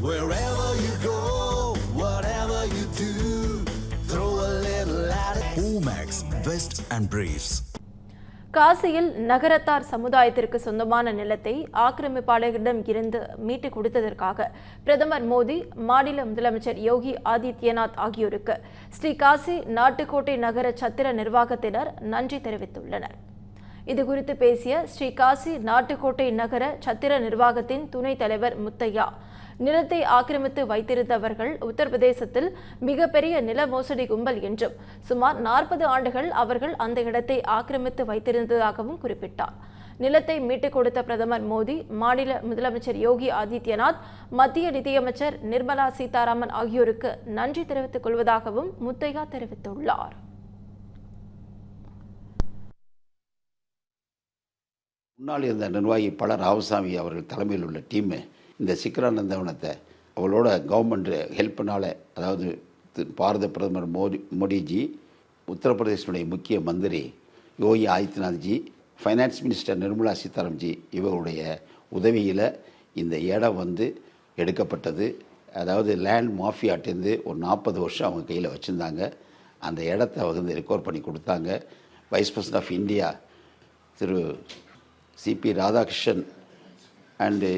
Wherever you go, whatever you do, throw a little at it. Omax, Vest and Briefs. காசியில் நகரத்தார் சமுதாயத்திற்கு சொந்தமான நிலத்தை ஆக்கிரமிப்பாளர்களிடம் இருந்து மீட்டு கொடுத்ததற்காக பிரதமர் மோடி, மாநில முதலமைச்சர் யோகி ஆதித்யநாத் ஆகியோருக்கு ஸ்ரீ காசி நாட்டுக்கோட்டை நகர சத்திர நிர்வாகத்தினர் நன்றி தெரிவித்துள்ளனர். இதுகுறித்து பேசிய ஸ்ரீ காசி நாட்டுக்கோட்டை நகர சத்திர நிர்வாகத்தின் துணைத் தலைவர் முத்தையா, நிலத்தை ஆக்கிரமித்து வைத்திருந்தவர்கள் உத்தரப்பிரதேசத்தில் மிகப்பெரிய நில மோசடி கும்பல் என்றும் சுமார் 40 ஆண்டுகள் அவர்கள் அந்த இடத்தை ஆக்கிரமித்து வைத்திருந்ததாகவும் குறிப்பிட்டார். நிலத்தை மீட்டுக் கொடுத்த பிரதமர் மோடி, மாநில முதலமைச்சர் யோகி ஆதித்யநாத், மத்திய நிதியமைச்சர் நிர்மலா சீதாராமன் ஆகியோருக்கு நன்றி தெரிவித்துக் கொள்வதாகவும் முத்தையா தெரிவித்துள்ளார். முன்னாள் இருந்த நிர்வாகி பல ராமசாமி அவர்கள் தலைமையில் உள்ள டீமு இந்த சிக்கரானந்தவனத்தை அவளோட கவர்மெண்ட் ஹெல்ப்னால, அதாவது பாரத பிரதமர் மோடிஜி, உத்தரப்பிரதேசனுடைய முக்கிய மந்திரி யோகி ஆதித்யநாத்ஜி, ஃபைனான்ஸ் மினிஸ்டர் நிர்மலா சீதாராமன்ஜி இவர்களுடைய உதவியில் இந்த இடம் எடுக்கப்பட்டது. அதாவது லேண்ட் மாஃபியாட்டேருந்து ஒரு 40 வருஷம் அவங்க கையில் வச்சுருந்தாங்க. அந்த இடத்த ரெக்கவர் பண்ணி கொடுத்தாங்க. வைஸ் பிரசிடென்ட் ஆஃப் இந்தியா திரு சிபி ராதாகிருஷ்ணன் அண்டு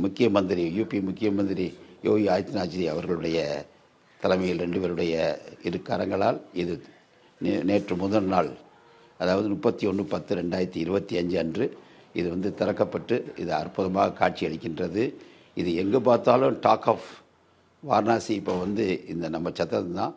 முக்கிய மந்திரி யூபி முக்கிய மந்திரி யோகி ஆதித்யநாத்ஜி அவர்களுடைய தலைமையில் 2 பேருடைய இரு கரங்களால் இது நேற்று முதல் நாள், அதாவது 31/10/2025 அன்று இது திறக்கப்பட்டு இது அற்புதமாக காட்சி அளிக்கின்றது. இது எங்கே பார்த்தாலும் டாக் ஆஃப் வாரணாசி இப்போ இந்த நம்ம சத்திரம் தான்.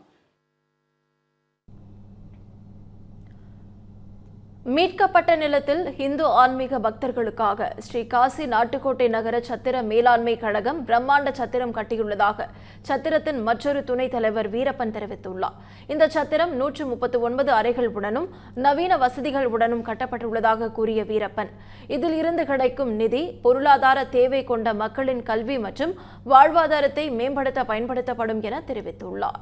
மீட்கப்பட்ட நிலத்தில் இந்து ஆன்மீக பக்தர்களுக்காக ஸ்ரீ காசி நாட்டுக்கோட்டை நகர சத்திர மேலாண்மை கழகம் பிரம்மாண்ட சத்திரம் கட்டியுள்ளதாக சத்திரத்தின் மற்றொரு துணைத் தலைவர் வீரப்பன் தெரிவித்துள்ளார். இந்த சத்திரம் 139 அறைகளுடனும் நவீன வசதிகளுடனும் கட்டப்பட்டுள்ளதாக கூறிய வீரப்பன், இதில் இருந்து கிடைக்கும் நிதி பொருளாதார தேவை கொண்ட மக்களின் கல்வி மற்றும் வாழ்வாதாரத்தை மேம்படுத்த பயன்படுத்தப்படும் என தெரிவித்துள்ளார்.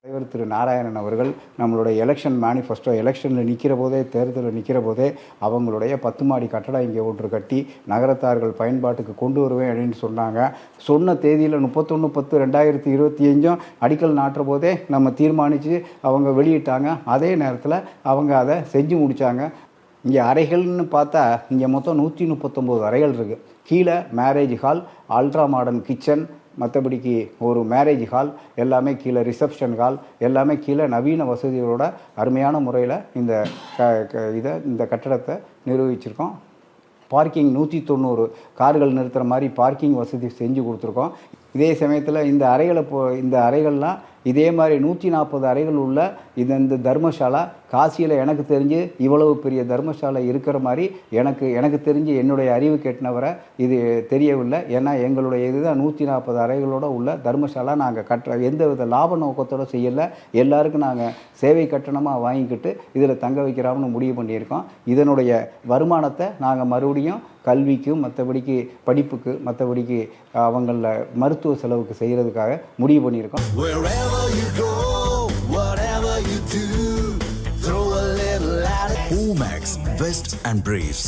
தலைவர் திரு நாராயணன் அவர்கள் நம்மளுடைய எலெக்ஷன் மேனிஃபெஸ்டோ, எலெக்ஷனில் நிற்கிற போதே, தேர்தலில் நிற்கிற போதே அவங்களுடைய 10 மாடி கட்டடம் இங்கே ஒன்று கட்டி நகரத்தார்கள் பயன்பாட்டுக்கு கொண்டு வருவேன் அப்படின்னு சொன்னாங்க. சொன்ன தேதியில் 31/10/2025 அடிக்கல் நாட்டுற போதே நம்ம தீர்மானித்து அவங்க வெளியிட்டாங்க. அதே நேரத்தில் அவங்க அதை செஞ்சு முடித்தாங்க. இங்கே அறைகள்னு பார்த்தா இங்கே மொத்தம் 139 அறைகள் இருக்குது. கீழே marriage hall, ultra modern kitchen, மற்றபடிக்கு ஒரு மேரேஜ் ஹால், எல்லாமே கீழே ரிசப்ஷன் ஹால், எல்லாமே கீழே நவீன வசதிகளோட அருமையான முறையில் இந்த கட்டடத்தை நிர்வகிச்சிருக்கோம். பார்க்கிங் 190 கார்கள் நிறுத்துகிற மாதிரி பார்க்கிங் வசதி செஞ்சு கொடுத்துருக்கோம். இதே சமயத்தில் இந்த அறைகள்லாம் இதே மாதிரி 140 அறைகள் உள்ள இந்த தர்மசாலா காசியில் எனக்கு தெரிஞ்சு இவ்வளவு பெரிய தர்மசாலை இருக்கிற மாதிரி எனக்கு தெரிஞ்சு என்னுடைய அறிவு கேட்டினவரை இது தெரியவில்லை. ஏன்னா எங்களுடைய இதுதான் 140 அறைகளோடு உள்ள தர்மசாலா. நாங்கள் எந்த வித லாப நோக்கத்தோடு செய்யலை. எல்லாருக்கும் நாங்கள் சேவை கட்டணமாக வாங்கிக்கிட்டு இதில் தங்க வைக்கிறாம்னு முடிவு பண்ணியிருக்கோம். இதனுடைய வருமானத்தை நாங்கள் மறுபடியும் கல்விக்கும், மற்றபடிக்கு படிப்புக்கு, மற்றபடிக்கு அவங்கள மருத்துவ செலவுக்கு செய்கிறதுக்காக முடிவு பண்ணியிருக்கோம். Omax, Vest and Briefs.